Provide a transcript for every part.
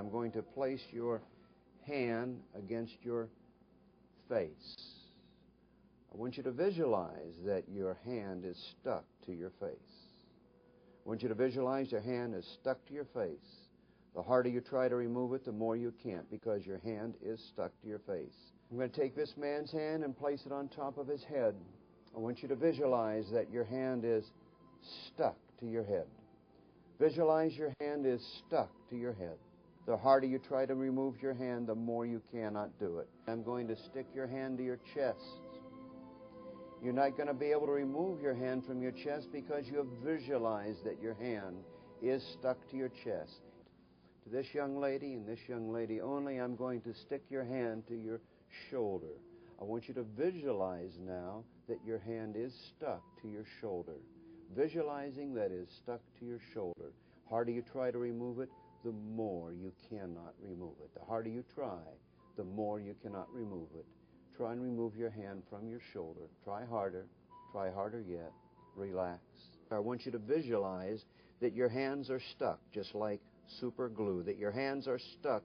I'm going to place your hand against your face. I want you to visualize that your hand is stuck to your face. I want you to visualize your hand is stuck to your face. The harder you try to remove it, the more you can't, because your hand is stuck to your face. I'm going to take this man's hand and place it on top of his head. I want you to visualize that your hand is stuck to your head. Visualize your hand is stuck to your head. The harder you try to remove your hand, the more you cannot do it. I'm going to stick your hand to your chest. You're not going to be able to remove your hand from your chest because you have visualized that your hand is stuck to your chest. To this young lady and this young lady only, I'm going to stick your hand to your shoulder. I want you to visualize now that your hand is stuck to your shoulder. Visualizing that is stuck to your shoulder. The harder you try to remove it, the more you cannot remove it. The harder you try, the more you cannot remove it. Try and remove your hand from your shoulder. Try harder yet. Relax. I want you to visualize that your hands are stuck, just like super glue, that your hands are stuck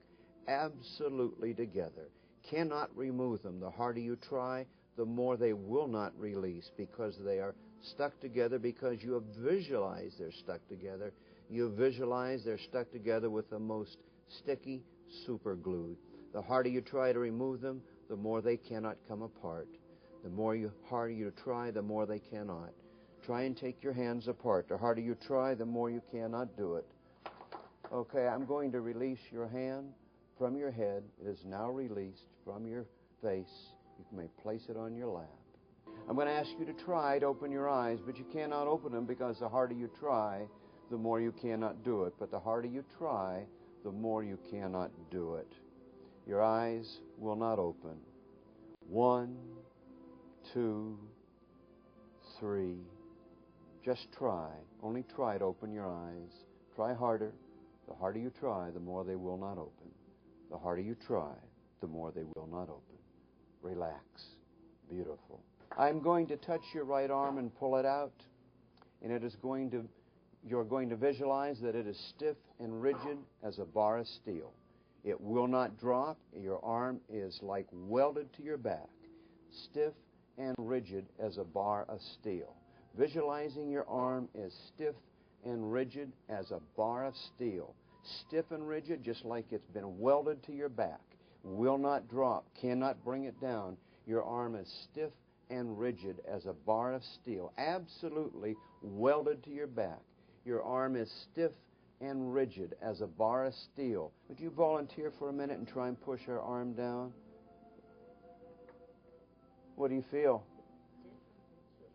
absolutely together. Cannot remove them. The harder you try, the more they will not release, because they are stuck together, because you have visualized they're stuck together. You visualize they're stuck together with the most sticky super glue. The harder you try to remove them, the more they cannot come apart. The harder you try, the more they cannot. Try and take your hands apart. The harder you try, the more you cannot do it. Okay, I'm going to release your hand from your head. It is now released from your face. You may place it on your lap. I'm going to ask you to try to open your eyes, but you cannot open them because the harder you try, the more you cannot do it. But the harder you try, the more you cannot do it. Your eyes will not open. 1, 2, 3. Just try. Only try to open your eyes. Try harder. The harder you try, the more they will not open. The harder you try, the more they will not open. Relax. Beautiful. I'm going to touch your right arm and pull it out. And you're going to visualize that it is stiff and rigid as a bar of steel. It will not drop. Your arm is like welded to your back. Stiff and rigid as a bar of steel. Visualizing your arm is stiff and rigid as a bar of steel. Stiff and rigid, just like it's been welded to your back. Will not drop, cannot bring it down. Your arm is stiff and rigid as a bar of steel. Absolutely welded to your back. Your arm is stiff and rigid as a bar of steel. Would you volunteer for a minute and try and push her arm down? What do you feel?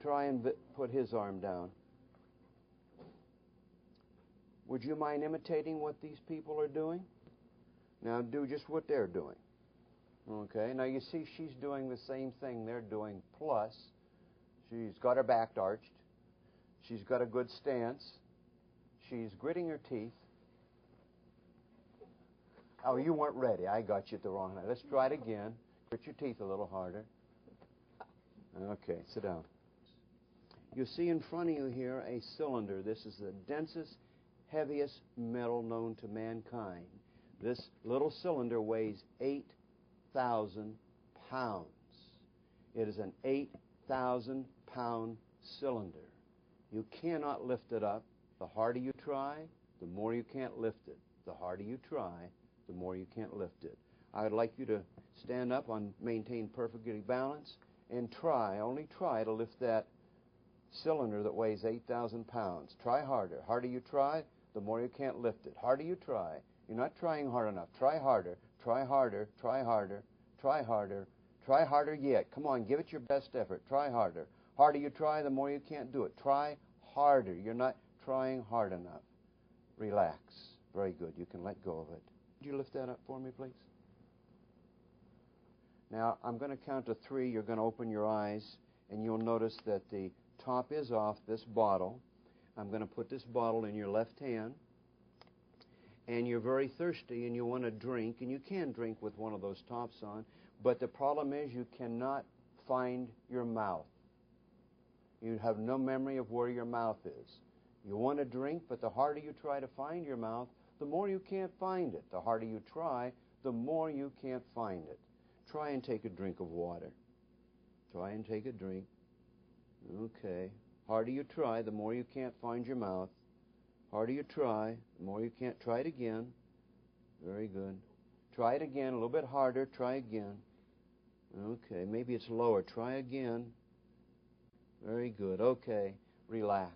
Try and put his arm down. Would you mind imitating what these people are doing? Now do just what they're doing. Okay, now you see she's doing the same thing they're doing, plus she's got her back arched. She's got a good stance. She's gritting her teeth. Oh, you weren't ready. I got you at the wrong night. Let's try it again. Grit your teeth a little harder. Okay, sit down. You see in front of you here a cylinder. This is the densest, heaviest metal known to mankind. This little cylinder weighs 8,000 pounds. It is an 8,000-pound cylinder. You cannot lift it up. The harder you try, the more you can't lift it. The harder you try, the more you can't lift it. I would like you to stand up and maintain perfect balance and only try to lift that cylinder that weighs 8,000 pounds. Try harder. Harder you try, the more you can't lift it. Harder you try. You're not trying hard enough. Try harder. Try harder. Try harder. Try harder. Try harder yet. Come on, give it your best effort. Try harder. Harder you try, the more you can't do it. Try harder. You're not trying hard enough. Relax. Very good. You can let go of it. Would you lift that up for me, please? Now, I'm going to count to 3. You're going to open your eyes, and you'll notice that the top is off this bottle. I'm going to put this bottle in your left hand, and you're very thirsty, and you want to drink, and you can drink with one of those tops on, but the problem is you cannot find your mouth. You have no memory of where your mouth is. You want to drink, but the harder you try to find your mouth, the more you can't find it. The harder you try, the more you can't find it. Try and take a drink of water. Try and take a drink. Okay. Harder you try, the more you can't find your mouth. Harder you try, the more you can't. Try it again. Very good. Try it again, a little bit harder. Try again. Okay, maybe it's lower. Try again. Very good. Okay, relax.